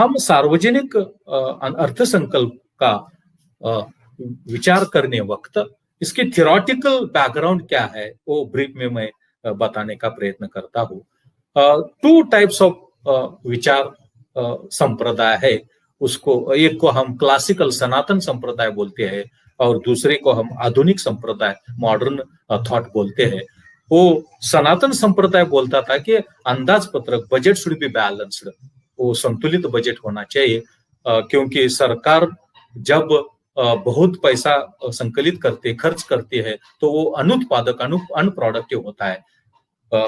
हम सार्वजनिक अर्थसंकल्प का विचार करने वक्त इसकी थियोरेटिकल बैकग्राउंड क्या है वो ब्रीफ में मैं बताने का प्रयत्न करता हूँ। टू टाइप्स ऑफ विचार संप्रदाय है। उसको एक को हम क्लासिकल सनातन संप्रदाय बोलते हैं और दूसरे को हम आधुनिक संप्रदाय मॉडर्न थॉट बोलते हैं। वो सनातन संप्रदाय बोलता था कि अंदाज पत्रक बजट शुड बी बैलेंस्ड, वो संतुलित बजट होना चाहिए, क्योंकि सरकार जब बहुत पैसा संकलित करते खर्च करती है तो वो अनुत्पादक अनप्रोडक्टिव होता है।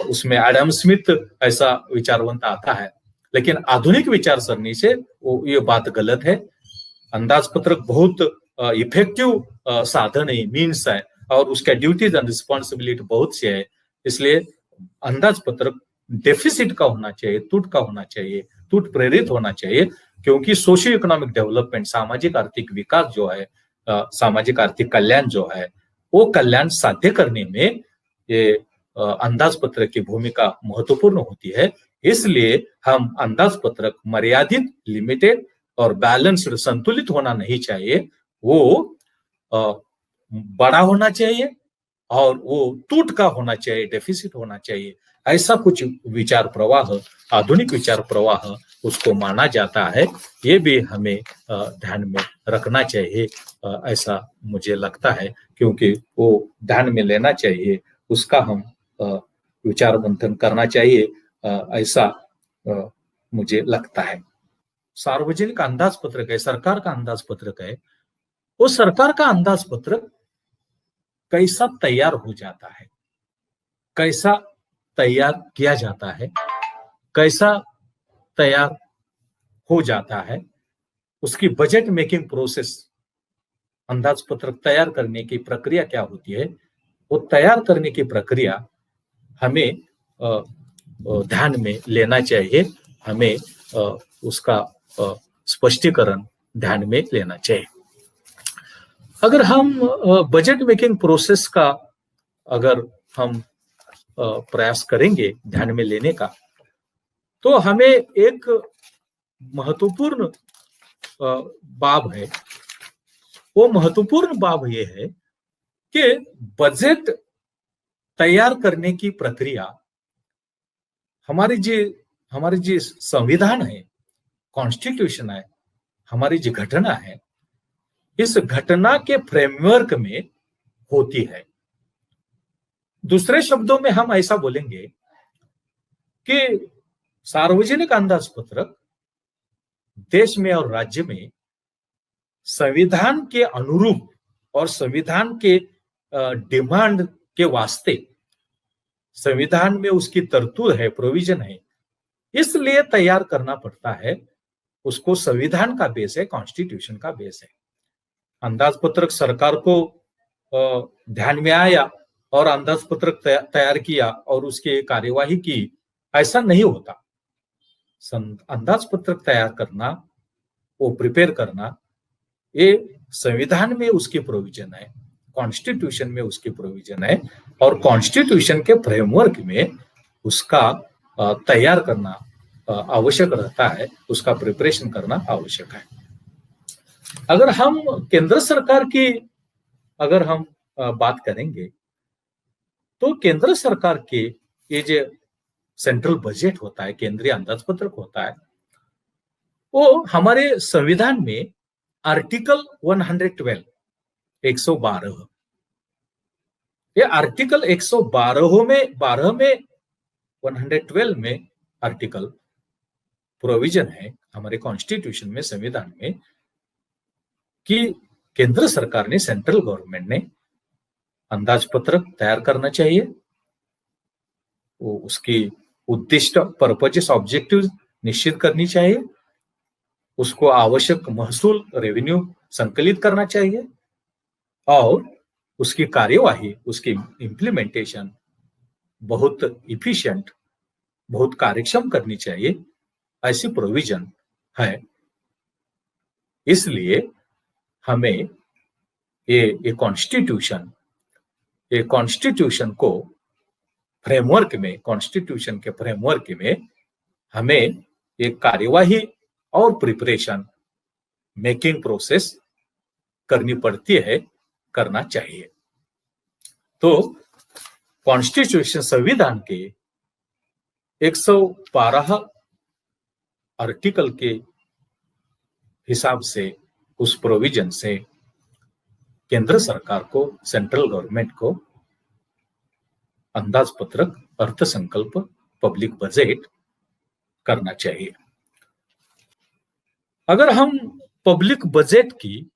उसमें एडम स्मिथ ऐसा विचारवंत आता है। लेकिन आधुनिक विचार सरणी से वो ये बात गलत है। अंदाज पत्रक बहुत इफेक्टिव साधन है, मीन्स है, और उसका ड्यूटीज एंड रिस्पॉन्सिबिलिटी बहुत से है। इसलिए अंदाज पत्रक डेफिसिट का होना चाहिए, टूट का होना चाहिए, टूट प्रेरित होना चाहिए, क्योंकि सोशियो इकोनॉमिक डेवलपमेंट, सामाजिक आर्थिक विकास जो है, सामाजिक आर्थिक कल्याण जो है, वो कल्याण साध्य करने में ये अंदाज पत्रक की भूमिका महत्वपूर्ण होती है। इसलिए हम अंदाज पत्रक मर्यादित, लिमिटेड और बैलेंस्ड, संतुलित होना नहीं चाहिए, वो बड़ा होना चाहिए और वो टूट का होना चाहिए, डेफिसिट होना चाहिए। ऐसा कुछ विचार प्रवाह, आधुनिक विचार प्रवाह उसको माना जाता है। ये भी हमें ध्यान में रखना चाहिए, ऐसा मुझे लगता है, क्योंकि वो ध्यान में लेना चाहिए, उसका हम विचार मंथन करना चाहिए, ऐसा मुझे लगता है। सार्वजनिक अंदाज पत्रक है, सरकार का अंदाज पत्रक है, वो सरकार का अंदाज पत्रक कैसा तैयार हो जाता है, कैसा तैयार किया जाता है, कैसा तैयार हो जाता है, उसकी बजट मेकिंग प्रोसेस, अंदाज पत्रक तैयार करने की प्रक्रिया क्या होती है, वो तैयार करने की प्रक्रिया हमें ध्यान में लेना चाहिए, हमें उसका स्पष्टीकरण ध्यान में लेना चाहिए। अगर हम बजट मेकिंग प्रोसेस का अगर हम प्रयास करेंगे ध्यान में लेने का, तो हमें एक महत्वपूर्ण बाब है। वो महत्वपूर्ण बाब ये है कि बजट तैयार करने की प्रक्रिया हमारी जी संविधान है, कॉन्स्टिट्यूशन है, हमारी जो घटना है, इस घटना के फ्रेमवर्क में होती है। दूसरे शब्दों में हम ऐसा बोलेंगे कि सार्वजनिक अंदाज पत्रक देश में और राज्य में संविधान के अनुरूप और संविधान के डिमांड के वास्ते, संविधान में उसकी तरतूद है, प्रोविजन है, इसलिए तैयार करना पड़ता है। उसको संविधान का बेस है, कॉन्स्टिट्यूशन का बेस है। अंदाज पत्रक सरकार को ध्यान में आया और अंदाज पत्रक तैयार किया और उसकी कार्यवाही की, ऐसा नहीं होता। अंदाज पत्रक तैयार करना, वो प्रिपेयर करना, ये संविधान में उसकी प्रोविजन है, कॉन्स्टिट्यूशन में उसकी प्रोविजन है, और कॉन्स्टिट्यूशन के फ्रेमवर्क में उसका तैयार करना आवश्यक रहता है, उसका प्रिपरेशन करना आवश्यक है। अगर हम केंद्र सरकार की अगर हम बात करेंगे, तो केंद्र सरकार के ये जो सेंट्रल बजट होता है, केंद्रीय अंदाज पत्रक होता है, वो हमारे संविधान में आर्टिकल 112 112, ये आर्टिकल 112 में 112 में आर्टिकल प्रोविजन है हमारे कॉन्स्टिट्यूशन में, संविधान में, कि केंद्र सरकार ने, सेंट्रल गवर्नमेंट ने अंदाज पत्रक तैयार करना चाहिए। वो उसकी उद्दिष्ट, पर्पजेस, ऑब्जेक्टिव निश्चित करनी चाहिए, उसको आवश्यक महसूल, रेवेन्यू संकलित करना चाहिए, और उसकी कार्यवाही, उसकी इंप्लीमेंटेशन बहुत इफिशिएंट, बहुत कार्यक्षम करनी चाहिए, ऐसी प्रोविजन है। इसलिए हमें ये कॉन्स्टिट्यूशन को फ्रेमवर्क में, कॉन्स्टिट्यूशन के फ्रेमवर्क में हमें एक कार्यवाही और प्रिपरेशन, मेकिंग प्रोसेस करनी पड़ती है, करना चाहिए। तो कॉन्स्टिट्यूशन, संविधान के 112 आर्टिकल के हिसाब से, उस प्रोविजन से केंद्र सरकार को, सेंट्रल गवर्नमेंट को अंदाजपत्रक, अर्थसंकल्प, पब्लिक बजट करना चाहिए। अगर हम पब्लिक बजट की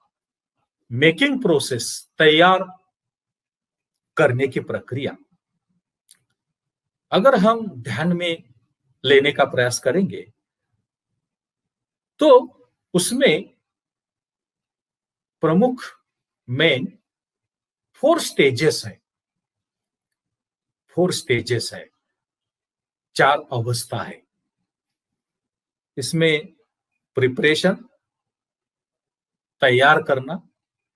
मेकिंग प्रोसेस, तैयार करने की प्रक्रिया अगर हम ध्यान में लेने का प्रयास करेंगे तो उसमें प्रमुख मेन 4 स्टेजेस है। 4 स्टेजेस है, 4 अवस्था है। इसमें प्रिपरेशन, तैयार करना,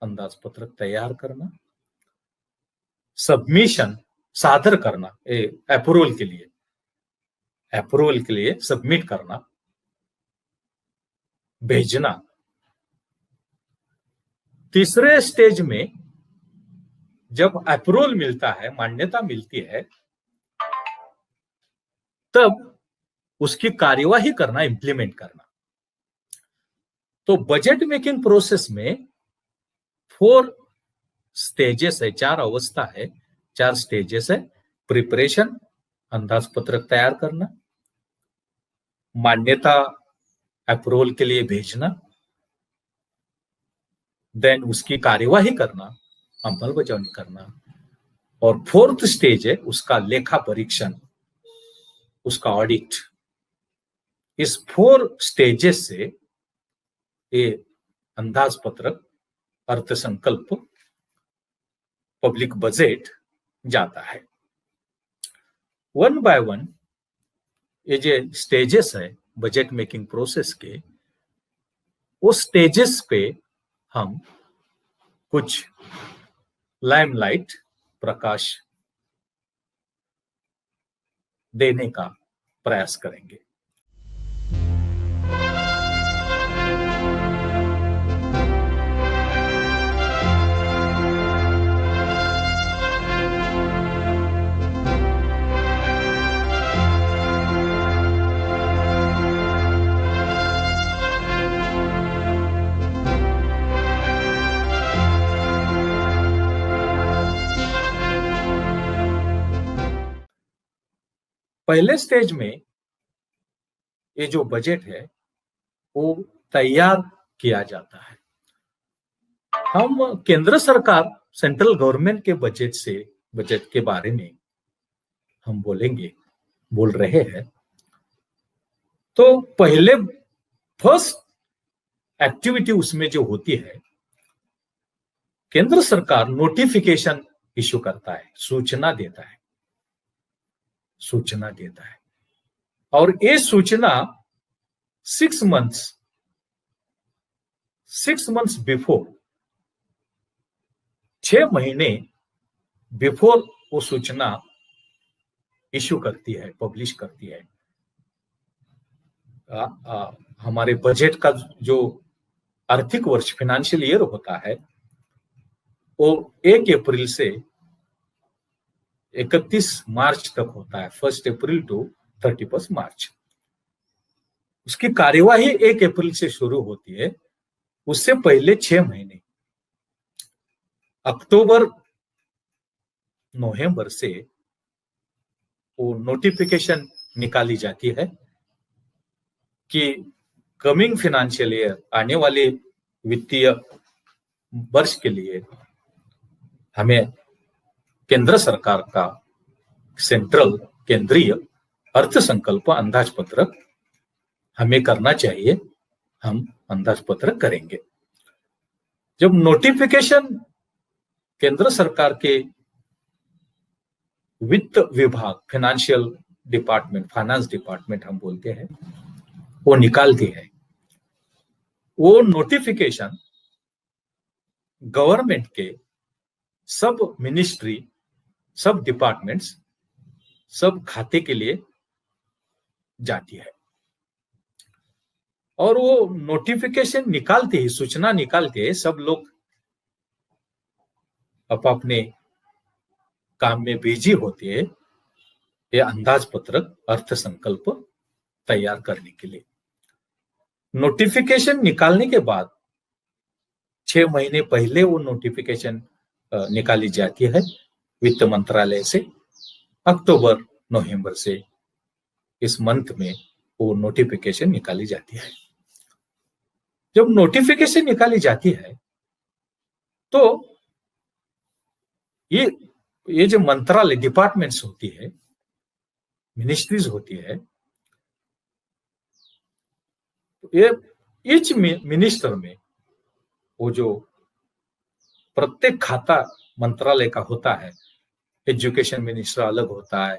अंदाजपत्रक तैयार करना, सबमिशन, सादर करना, अप्रूवल के लिए सबमिट करना, भेजना। तीसरे स्टेज में जब अप्रूवल मिलता है, मान्यता मिलती है, तब उसकी कार्यवाही करना, इंप्लीमेंट करना। तो बजट मेकिंग प्रोसेस में 4 स्टेजेस है, 4 अवस्था है, 4 स्टेजेस है। प्रिपरेशन, अंदाजपत्रक तैयार करना, मान्यता, अप्रूवल के लिए भेजना, देन उसकी कार्यवाही करना, अमलबजावनी करना, और 4th स्टेज है उसका लेखा परीक्षण, उसका ऑडिट। इस 4 स्टेजेस से ये अंदाजपत्रक, अर्थसंकल्प, पब्लिक बजट जाता है। 1 बाय 1 ये जो स्टेजेस है बजट मेकिंग प्रोसेस के, उस स्टेजेस पे हम कुछ लाइमलाइट, प्रकाश देने का प्रयास करेंगे। पहले स्टेज में ये जो बजट है वो तैयार किया जाता है। हम केंद्र सरकार, सेंट्रल गवर्नमेंट के बजट के बारे में हम बोल रहे हैं। तो पहले फर्स्ट एक्टिविटी उसमें जो होती है, केंद्र सरकार नोटिफिकेशन इशू करता है, सूचना देता है। और ये सूचना 6 मंथ्स बिफोर, 6 महीने बिफोर वो सूचना इशू करती है, पब्लिश करती है। हमारे बजट का जो आर्थिक वर्ष, फाइनेंशियल ईयर होता है, वो 1 अप्रैल से 31 मार्च तक होता है, 1 अप्रैल टू 31 मार्च। उसकी कार्यवाही 1 अप्रैल से शुरू होती है। उससे पहले 6 महीने, अक्टूबर नवंबर से वो नोटिफिकेशन निकाली जाती है कि कमिंग फाइनेंशियल ईयर, आने वाले वित्तीय वर्ष के लिए हमें केंद्र सरकार का केंद्रीय अर्थसंकल्प, अंदाजपत्रक हमें करना चाहिए, हम अंदाजपत्रक करेंगे। जब नोटिफिकेशन केंद्र सरकार के वित्त विभाग, फाइनेंस डिपार्टमेंट हम बोलते हैं, वो निकालती है, वो नोटिफिकेशन गवर्नमेंट के सब मिनिस्ट्री, सब डिपार्टमेंट्स, सब खाते के लिए जाती है। और वो नोटिफिकेशन निकालते ही, सूचना निकालते ही सब लोग अपने काम में बिजी होते हैं ये अंदाज पत्रक अर्थसंकल्प तैयार करने के लिए। नोटिफिकेशन निकालने के बाद 6 महीने पहले वो नोटिफिकेशन निकाली जाती है वित्त मंत्रालय से। अक्टूबर नवंबर से इस मंथ में वो नोटिफिकेशन निकाली जाती है। जब नोटिफिकेशन निकाली जाती है तो ये जो मंत्रालय, डिपार्टमेंट्स होती है, मिनिस्ट्रीज होती है, ये ईच मिनिस्टर में वो जो प्रत्येक खाता मंत्रालय का होता है, एजुकेशन मिनिस्टर अलग होता है,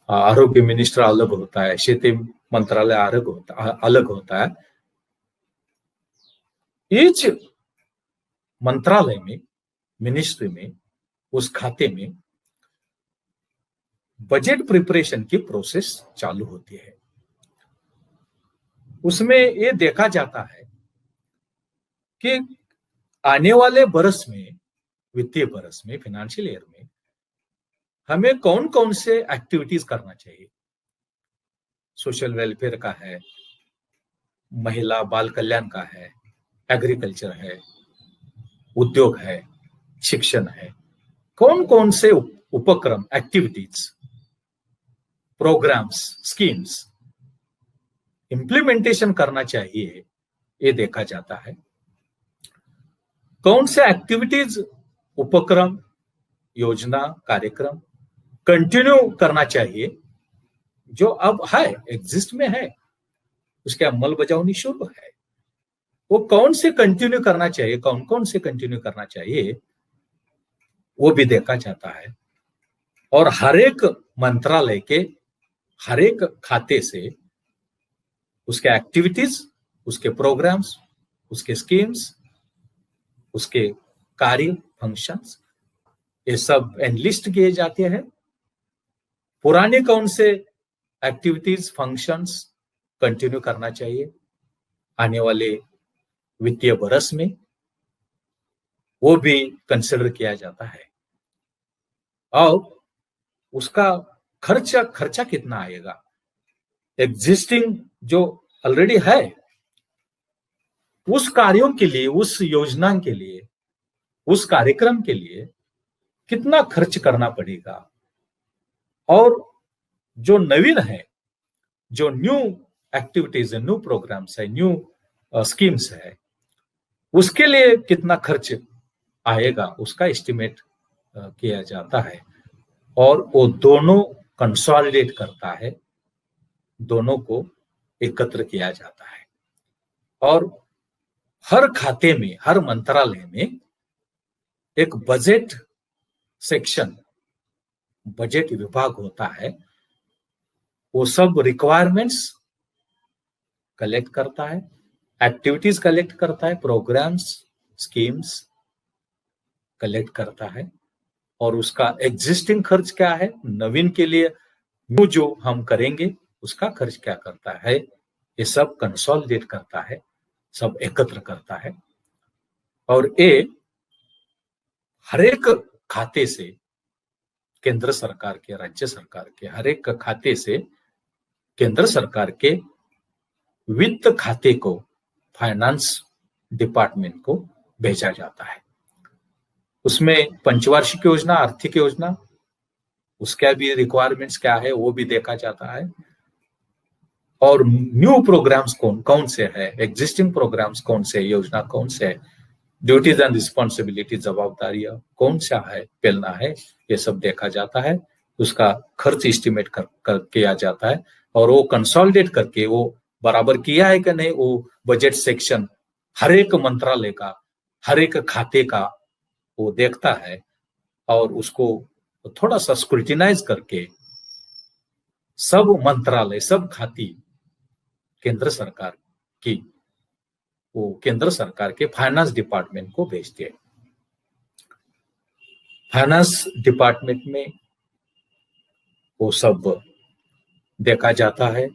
आरोग्य मिनिस्टर अलग होता है, शेती मंत्रालय अलग होता है। ईच मंत्रालय में, मिनिस्ट्री में, उस खाते में बजट प्रिपरेशन की प्रोसेस चालू होती है। उसमें ये देखा जाता है कि आने वाले बरस में, वित्तीय बरस में, फाइनेंशियल ईयर में हमें कौन कौन से एक्टिविटीज करना चाहिए। सोशल वेलफेयर का है, महिला बाल कल्याण का है, एग्रीकल्चर है, उद्योग है, शिक्षण है, कौन कौन से उपक्रम, एक्टिविटीज, प्रोग्राम्स, स्कीम्स इंप्लीमेंटेशन करना चाहिए, ये देखा जाता है। कौन से एक्टिविटीज, उपक्रम, योजना, कार्यक्रम कंटिन्यू करना चाहिए जो अब है, एग्जिस्ट में है, उसके अमलबजावनी शुरू है, वो कौन से कंटिन्यू करना चाहिए, कौन कौन से कंटिन्यू करना चाहिए, वो भी देखा जाता है। और हर एक मंत्रालय के हर एक खाते से उसके एक्टिविटीज, उसके प्रोग्राम्स, उसके स्कीम्स, उसके कार्य, फंक्शंस, ये सब एनलिस्ट किए जाते हैं। पुराने कौन से एक्टिविटीज, फंक्शंस कंटिन्यू करना चाहिए आने वाले वित्तीय बरस में, वो भी कंसिडर किया जाता है। और उसका खर्चा कितना आएगा, एग्जिस्टिंग जो ऑलरेडी है उस कार्यों के लिए, उस योजना के लिए, उस कार्यक्रम के लिए कितना खर्च करना पड़ेगा, और जो नवीन है, जो न्यू एक्टिविटीज है, न्यू प्रोग्राम्स है, न्यू स्कीम्स है, उसके लिए कितना खर्च आएगा, उसका एस्टिमेट किया जाता है। और वो दोनों कंसोलिडेट करता है, दोनों को एकत्र किया जाता है। और हर खाते में, हर मंत्रालय में एक बजट सेक्शन, बजट विभाग होता है, वो सब रिक्वायरमेंट्स कलेक्ट करता है, एक्टिविटीज कलेक्ट करता है, प्रोग्राम्स, स्कीम्स कलेक्ट करता है, और उसका एग्जिस्टिंग खर्च क्या है, नवीन के लिए न्यू जो हम करेंगे उसका खर्च क्या करता है, ये सब कंसोलिडेट करता है, सब एकत्र करता है। और ये हर एक खाते से, केंद्र सरकार के, राज्य सरकार के हर एक खाते से केंद्र सरकार के वित्त खाते को, फाइनेंस डिपार्टमेंट को भेजा जाता है। उसमें पंचवार्षिक योजना, आर्थिक योजना, उसका भी रिक्वायरमेंट्स क्या है वो भी देखा जाता है। और न्यू प्रोग्राम्स कौन कौन से है, एग्जिस्टिंग प्रोग्राम्स कौन से, योजना कौन से है, ड्यूटीज एंड रिस्पॉन्सिबिलिटी, जवाबदारियां कौन सा है, पेलना है, ये सब देखा जाता है। उसका खर्च एस्टिमेट कर किया जाता है, और वो कंसोलिडेट करके वो बराबर किया है कि नहीं, वो बजट सेक्शन हर एक मंत्रालय का, हर एक खाते का वो देखता है, और उसको थोड़ा सा स्क्रूटिनाइज करके सब मंत्रालय, सब खाती केंद्र सरकार की, वो केंद्र सरकार के फाइनेंस डिपार्टमेंट को भेजते हैं। फाइनेंस डिपार्टमेंट में वो सब देखा जाता है,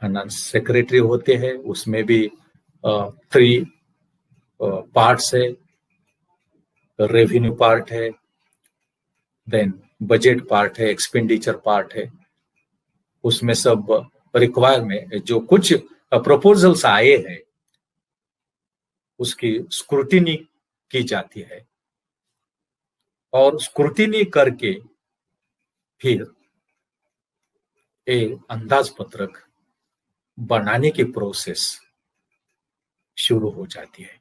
फाइनेंस सेक्रेटरी होते हैं, उसमें भी 3 पार्ट्स है, रेवेन्यू पार्ट है, देन बजट पार्ट है, एक्सपेंडिचर पार्ट है। उसमें सब रिक्वायरमेंट जो कुछ प्रपोजल्स आए हैं उसकी स्क्रूटिनी की जाती है, और स्क्रूटिनी करके फिर एक अंदाज पत्रक बनाने की प्रोसेस शुरू हो जाती है।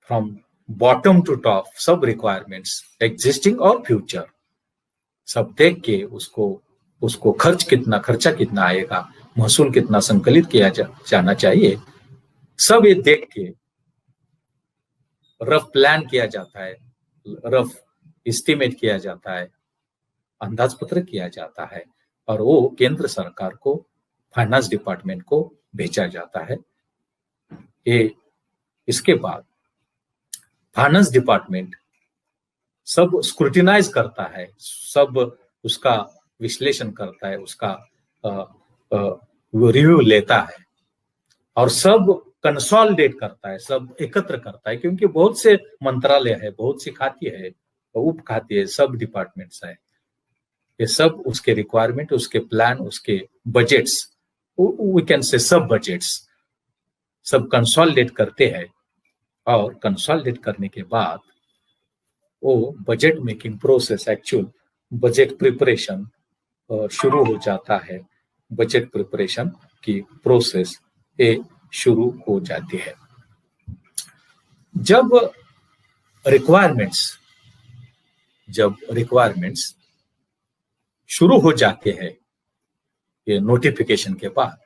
फ्रॉम बॉटम टू टॉप सब रिक्वायरमेंट्स एग्जिस्टिंग और फ्यूचर सब देख के उसको खर्चा कितना आएगा, महसूल कितना संकलित किया जाना चाहिए, सब ये देख के रफ प्लान किया जाता है, रफ एस्टिमेट किया जाता है, अंदाज पत्र किया जाता है, और वो केंद्र सरकार को, फाइनेंस डिपार्टमेंट को भेजा जाता है। ये इसके बाद फाइनेंस डिपार्टमेंट सब स्क्रूटिनाइज करता है, सब उसका विश्लेषण करता है, उसका रिव्यू लेता है, और सब कंसोलिडेट करता है, सब एकत्र करता है, क्योंकि बहुत से मंत्रालय है, बहुत सी खाती है, उप खाती है, सब डिपार्टमेंट्स है। ये सब उसके रिक्वायरमेंट, उसके प्लान, उसके बजट्स, वी कैन से सब बजट्स सब कंसोलिडेट करते हैं, और कंसोलिडेट करने के बाद वो budget making process, actual budget preparation शुरू हो जाता है। बजट प्रिपरेशन की प्रोसेस ये शुरू हो जाती है। जब रिक्वायरमेंट्स शुरू हो जाते हैं ये नोटिफिकेशन के बाद,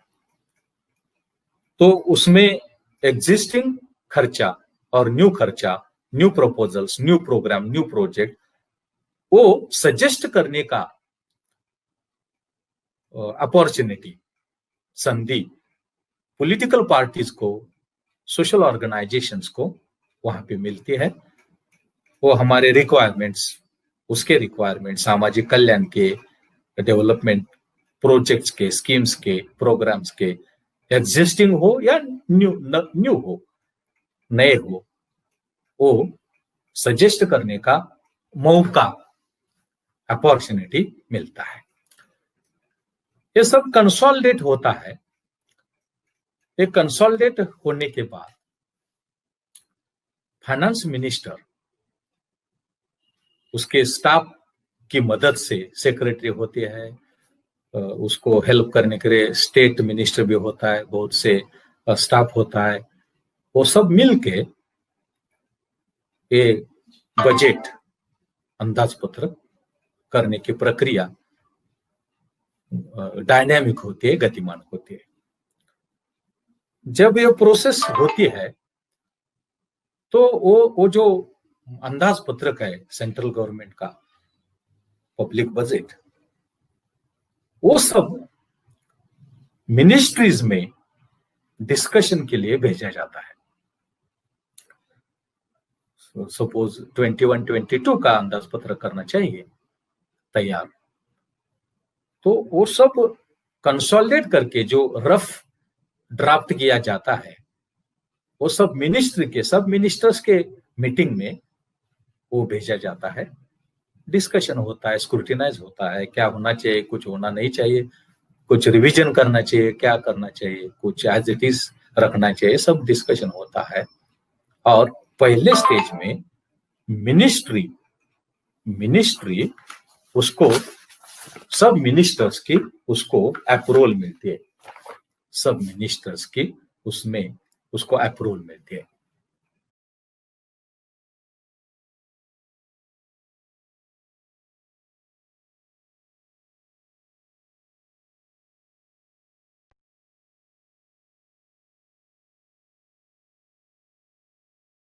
तो उसमें एग्जिस्टिंग खर्चा और न्यू खर्चा, new proposals, new programme, new project वो सजेस्ट करने का अपॉर्चुनिटी, संधि पॉलिटिकल पार्टीज को, सोशल ऑर्गेनाइजेशंस को वहां पे मिलती है। वो हमारे रिक्वायरमेंट्स, उसके रिक्वायरमेंट, सामाजिक कल्याण के, डेवलपमेंट प्रोजेक्ट्स के, स्कीम्स के, प्रोग्राम्स के, एग्जिस्टिंग हो या न्यू हो, नए हो, वो सजेस्ट करने का मौका, अपॉर्चुनिटी मिलता है। ये सब कंसोलिडेट होता है। ये कंसोलिडेट होने के बाद फाइनेंस मिनिस्टर उसके स्टाफ की मदद से, सेक्रेटरी होते हैं, उसको हेल्प करने के लिए स्टेट मिनिस्टर भी होता है, बहुत से स्टाफ होता है, वो सब मिलके ये बजट अंदाज पत्र करने की प्रक्रिया डायनामिक होती है, गतिमान होती है। जब ये प्रोसेस होती है तो वो जो अंदाज पत्रक है सेंट्रल गवर्नमेंट का, पब्लिक बजट, वो सब मिनिस्ट्रीज में डिस्कशन के लिए भेजा जाता है। सपोज 21-22 का अंदाज पत्र करना चाहिए तैयार, तो वो सब कंसोलिडेट करके जो रफ ड्राफ्ट किया जाता है, वो सब सब मिनिस्टर्स के मीटिंग में वो भेजा जाता है। डिस्कशन होता है, स्क्रूटिनाइज होता है, क्या होना चाहिए, कुछ होना नहीं चाहिए, कुछ रिवीजन करना चाहिए, क्या करना चाहिए, कुछ एज इट इज रखना चाहिए, सब डिस्कशन होता है। और पहले स्टेज में मिनिस्ट्री उसको, सब मिनिस्टर्स की उसको अप्रूवल मिलती है, सब मिनिस्टर्स की उसमें उसको अप्रूवल मिलती है।